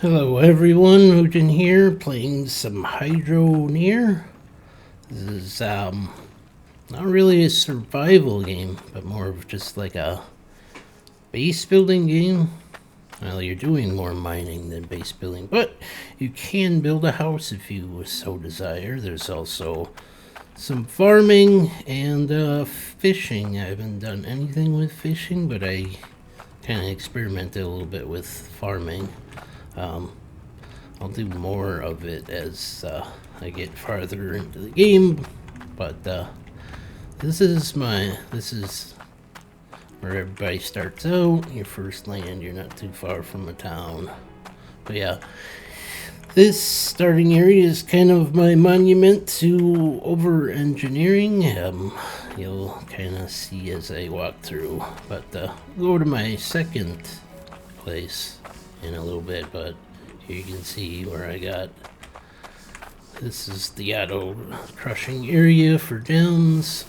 Hello everyone, Ujin here, playing some Hydroneer. This is not really a survival game, but more of just like a base building game. Well, you're doing more mining than base building, but you can build a house if you so desire. There's also some farming and fishing. I haven't done anything with fishing, but I kind of experimented a little bit with farming. I'll do more of it as I get farther into the game, but this is where everybody starts out. Your first land, you're not too far from a town. But yeah, this starting area is kind of my monument to over-engineering. You'll kind of see as I walk through, but go to my second place in a little bit, but here you can see where I got. This is the auto crushing area for gems.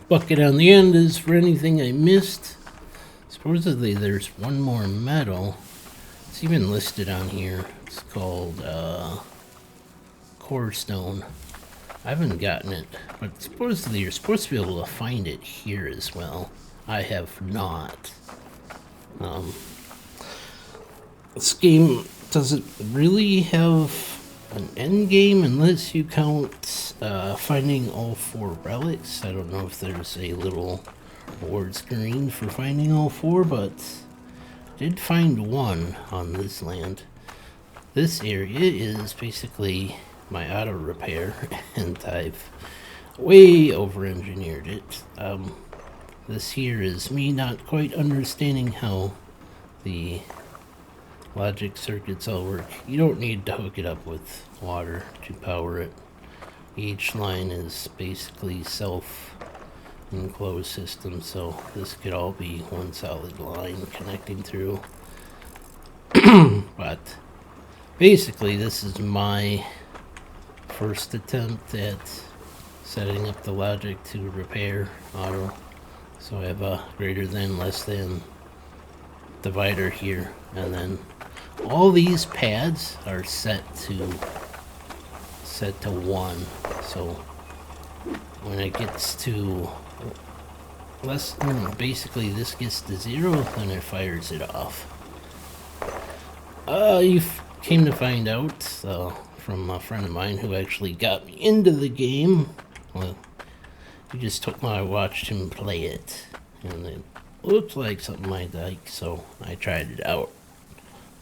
Bucket on the end is for anything I missed. Supposedly there's one more metal. It's even listed on here. It's called core stone. I haven't gotten it, but supposedly you're supposed to be able to find it here as well. I have not. This game doesn't really have an end game unless you count finding all 4 relics. I don't know if there's a little reward screen for finding all 4, but I did find one on this land. This area is basically my auto repair, and I've way over-engineered it. This here is me not quite understanding how the logic circuits all work. You don't need to hook it up with water to power it. Each line is basically self-enclosed system, so this could all be one solid line connecting through. But basically this is my first attempt at setting up the logic to repair auto. So I have a greater than, less than divider here, and then all these pads are set to 1. So when it gets to less, basically this gets to 0, then it fires it off. You came to find out from a friend of mine who actually got me into the game. Well, he just took I watched him play it, and it looked like something I like, so I tried it out.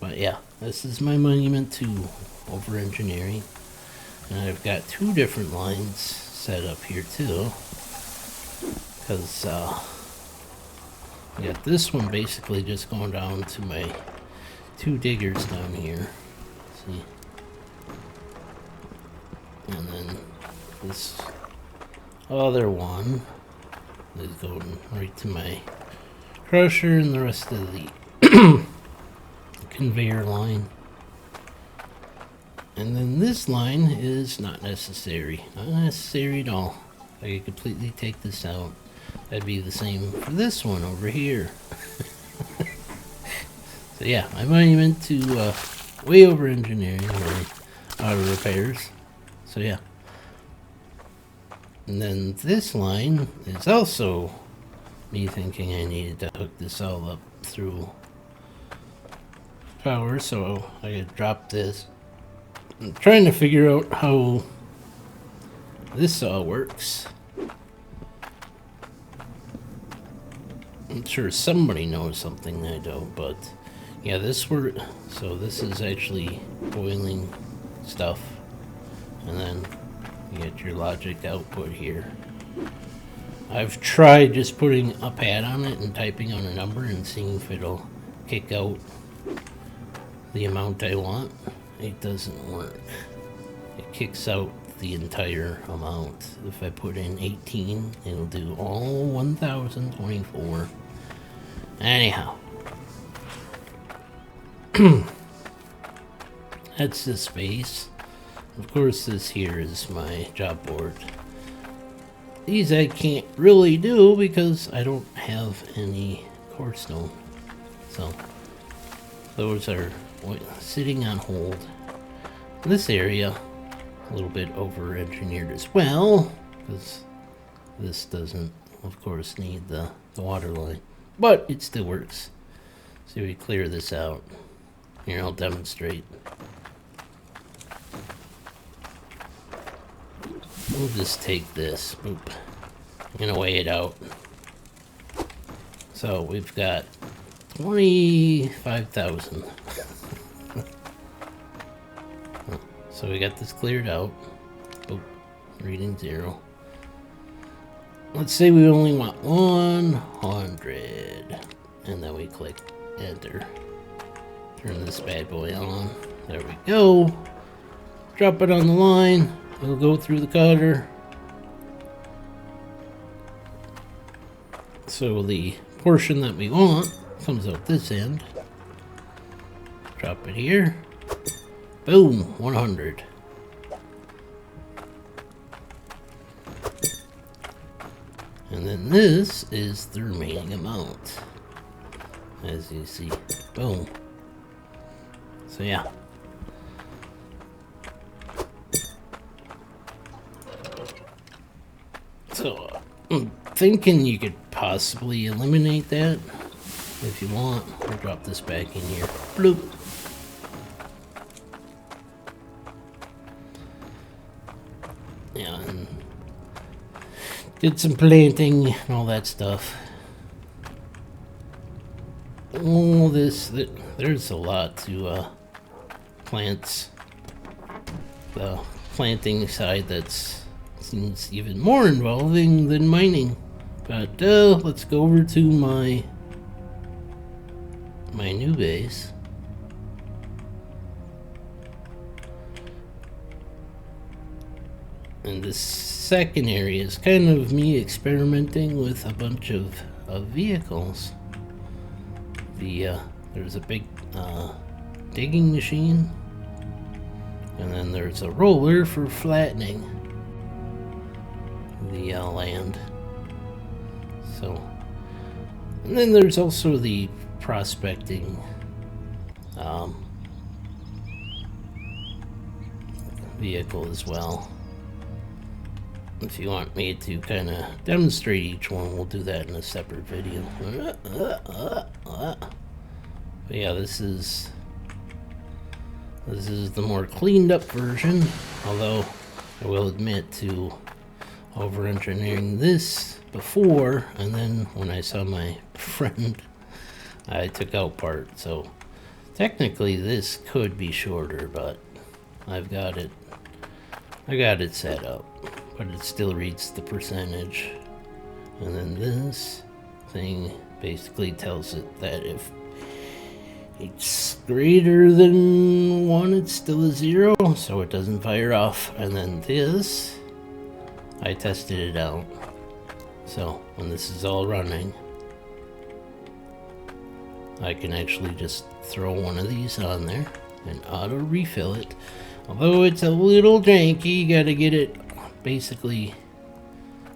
But yeah, this is my monument to over-engineering. And I've got 2 different lines set up here too. Because I got this one basically just going down to my 2 diggers down here. See? And then this other one is going right to my crusher, and the rest of the conveyor line. And then this line is not necessary. Not necessary at all. I could completely take this out. That'd be the same for this one over here. So yeah, my monument to way over engineering my auto repairs. So yeah. And then this line is also me thinking I needed to hook this all up through power, so I could drop this. I'm trying to figure out how this all works. I'm sure somebody knows something I don't, but yeah, this works. So this is actually boiling stuff, and then you get your logic output here. I've tried just putting a pad on it and typing on a number and seeing if it'll kick out the amount I want. It doesn't work. It kicks out the entire amount. If I put in 18, it'll do all 1024. Anyhow. That's the space. Of course, this here is my job board. These I can't really do because I don't have any core stone. So those are sitting on hold. This area, a little bit over-engineered as well, because this doesn't, of course, need the water line, but it still works. So we clear this out. Here, I'll demonstrate. We'll just take this. Boop. I'm gonna weigh it out. So we've got 25,000. So we got this cleared out. Boop. Reading 0. Let's say we only want 100. And then we click enter. Turn this bad boy on. There we go. Drop it on the line. It'll go through the cutter. So the portion that we want comes out this end. Drop it here. Boom, 100. And then this is the remaining amount. As you see, boom. So yeah. So I'm thinking you could possibly eliminate that if you want. We'll drop this back in here. Bloop. Yeah, and did some planting and all that stuff. All this, there's a lot to plants. The planting side seems even more involving than mining. But let's go over to my new base. And this second area is kind of me experimenting with a bunch of vehicles. There's a big digging machine, and then there's a roller for flattening the land. So, and then there's also the prospecting vehicle as well. If you want me to kind of demonstrate each one, we'll do that in a separate video. But yeah, this is the more cleaned up version, although I will admit to over-engineering this before, and then when I saw my friend, I took out part. So technically this could be shorter, but I got it set up. But it still reads the percentage. And then this thing basically tells it that if it's greater than 1, it's still a 0, so it doesn't fire off. And then this, I tested it out. So when this is all running, I can actually just throw one of these on there and auto refill it. Although it's a little janky, you gotta get it basically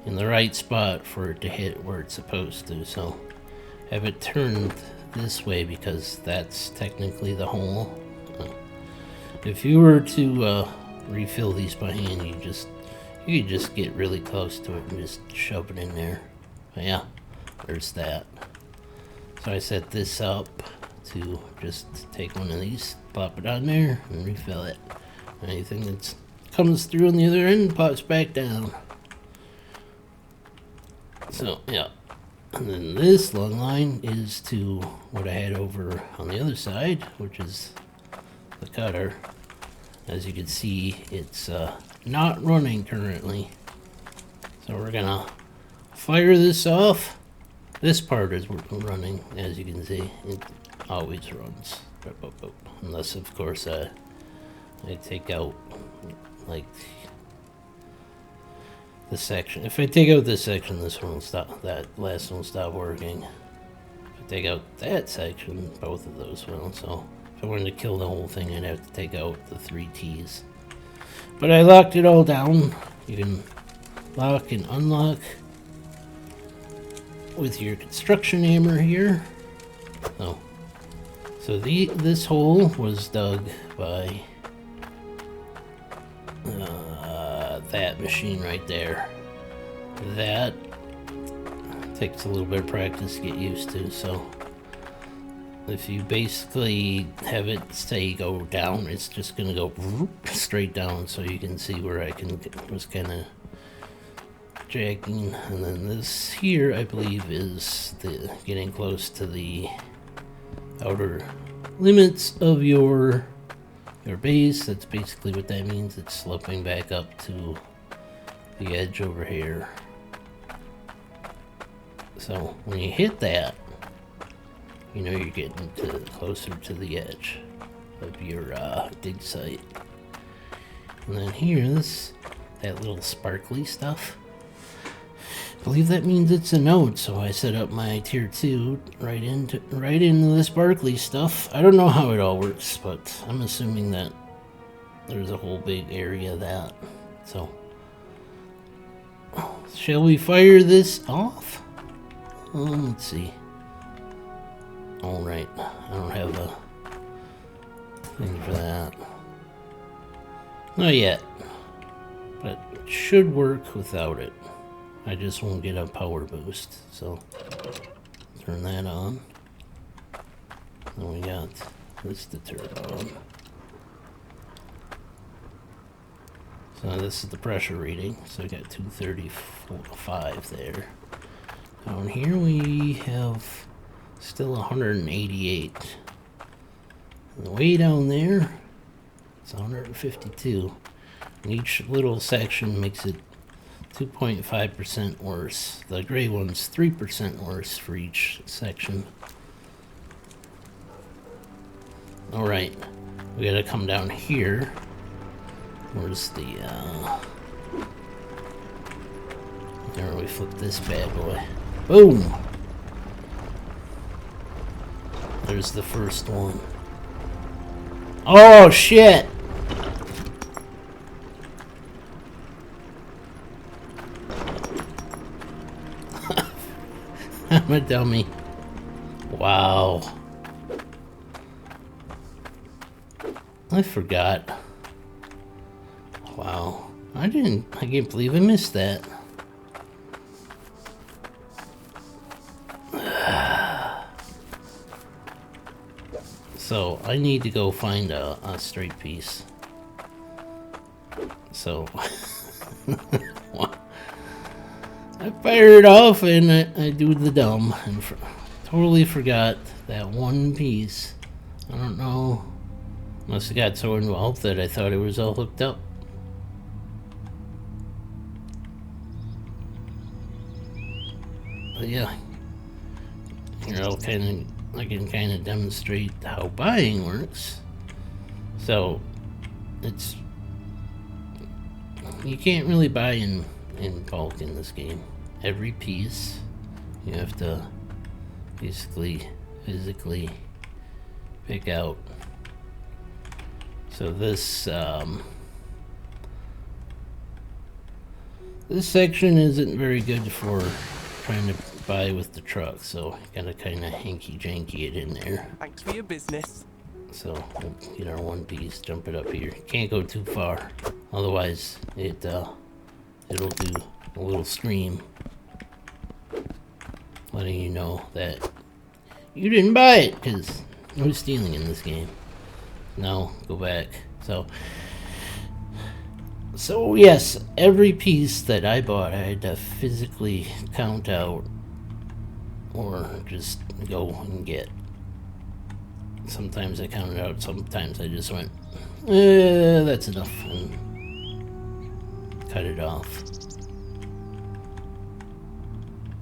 in the right spot for it to hit where it's supposed to. So have it turned this way because that's technically the hole. If you were to refill these by hand, you could just get really close to it and just shove it in there. But yeah, there's that. So I set this up to just take one of these, pop it on there, and refill it. Anything that comes through on the other end pops back down. So yeah, and then this long line is to what I had over on the other side, which is the cutter. As you can see, it's not running currently. So we're gonna fire this off. This part is running, as you can see. It always runs. Unless, of course, I take out, like, the section. If I take out this section, this one will stop. That last one will stop working. If I take out that section, both of those will. So if I wanted to kill the whole thing, I'd have to take out the 3 T's. But I locked it all down. You can lock and unlock with your construction hammer here. So So this hole was dug by that machine right there. That takes a little bit of practice to get used to. So if you basically have it say go down, it's just gonna go straight down. So you can see where I was kind of jacking, and then this here I believe is the getting close to the outer limits of your base. That's basically what that means. It's sloping back up to the edge over here. So when you hit that, you know you're getting closer to the edge of your dig site. And then here, that little sparkly stuff, I believe that means it's a node. So I set up my tier 2 right into the sparkly stuff. I don't know how it all works, but I'm assuming that there's a whole big area of that. So shall we fire this off? Let's see. All right, I don't have a thing for that. Not yet, but it should work without it. I just won't get a power boost, so turn that on. Then we got this to turn on. So this is the pressure reading, so I got 235 there. Down here we have still 188. And way down there, it's 152. And each little section makes it 2.5% worse. The gray one's 3% worse for each section. Alright, we gotta come down here. Where's the, there we flip this bad boy. Boom! There's the first one. Oh, shit! I'm a dummy. Wow. I forgot. Wow. I can't believe I missed that. So, I need to go find a straight piece. So, I fire it off and I do the dumb and totally forgot that one piece. I don't know. Must have got so involved that I thought it was all hooked up. But yeah, here I can kind of demonstrate how buying works. So you can't really buy in bulk in this game. Every piece you have to basically physically pick out. So this section isn't very good for trying to buy with the truck, so you gotta kind of hanky-janky it in there. Thanks for your business. So we'll get our one piece, jump it up here. Can't go too far, otherwise it'll do a little scream letting you know that you didn't buy it, because no stealing in this game. Now go back. So yes, every piece that I bought I had to physically count out or just go and get. Sometimes I counted out, sometimes I just went, that's enough, and cut it off.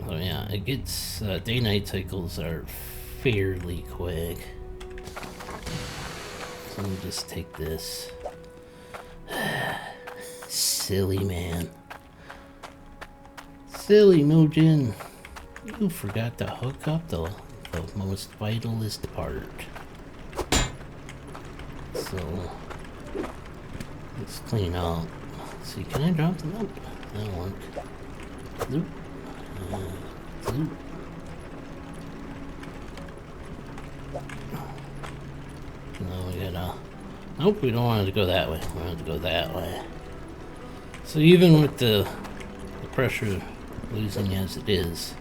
So yeah, it gets, day-night cycles are fairly quick. So let me just take this. Silly man. Silly Mojin. You forgot to hook up the most vitalist part. So let's clean out. Let's see, can I drop them up? That'll work. Zoop. Zoop. Now we gotta... Nope, we don't want it to go that way. We want it to go that way. So even with the pressure losing as it is,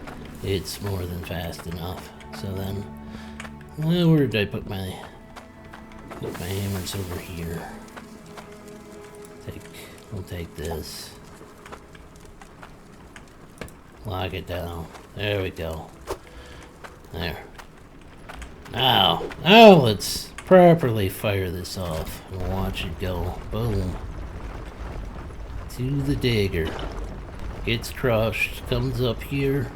it's more than fast enough. So then, where did I put my hammers? Over here. We'll take this. Lock it down. There we go. There. Now let's properly fire this off and watch it go. Boom. To the digger. Gets crushed. Comes up here.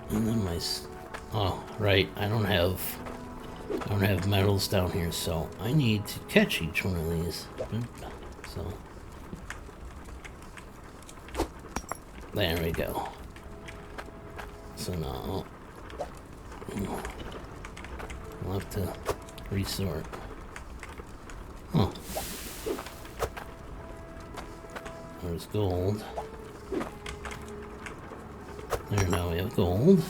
And then oh, right. I don't have metals down here, so I need to catch each one of these. So there we go. So now we'll have to resort. Huh. There's gold. There, now we have gold.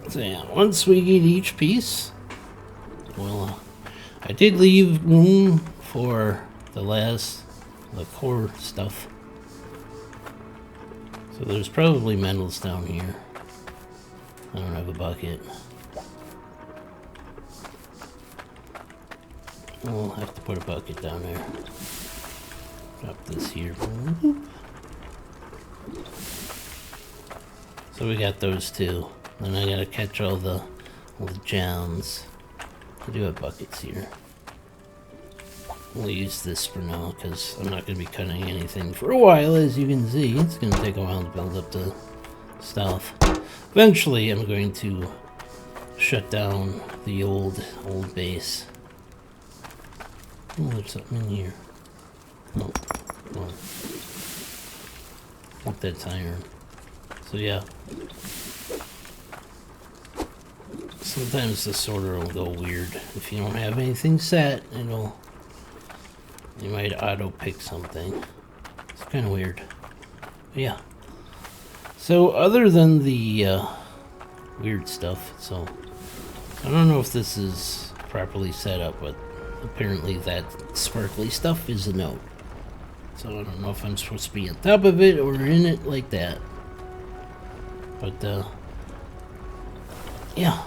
So yeah, once we get each piece, well, I did leave room for the core stuff. So there's probably metals down here. I don't have a bucket. We'll have to put a bucket down there. Drop this here. So we got those two. Then I gotta catch all the gems. I do have buckets here. We'll use this for now because I'm not gonna be cutting anything for a while. As you can see, it's gonna take a while to build up the stuff. Eventually, I'm going to shut down the old base. Oh, there's something in here. Oh, well, I think that's iron. So yeah. Sometimes the sorter will go weird. If you don't have anything set, you might auto pick something. It's kind of weird. But yeah. So other than the weird stuff, so I don't know if this is properly set up, but apparently that sparkly stuff is a note. So I don't know if I'm supposed to be on top of it or in it like that. But yeah.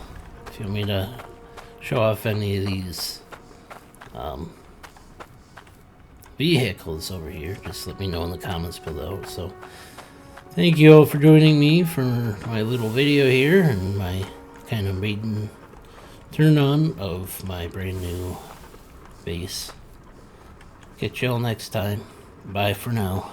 If you want me to show off any of these vehicles over here, just let me know in the comments below. So thank you all for joining me for my little video here and my kind of maiden turn on of my brand new base. Catch y'all next time. Bye for now.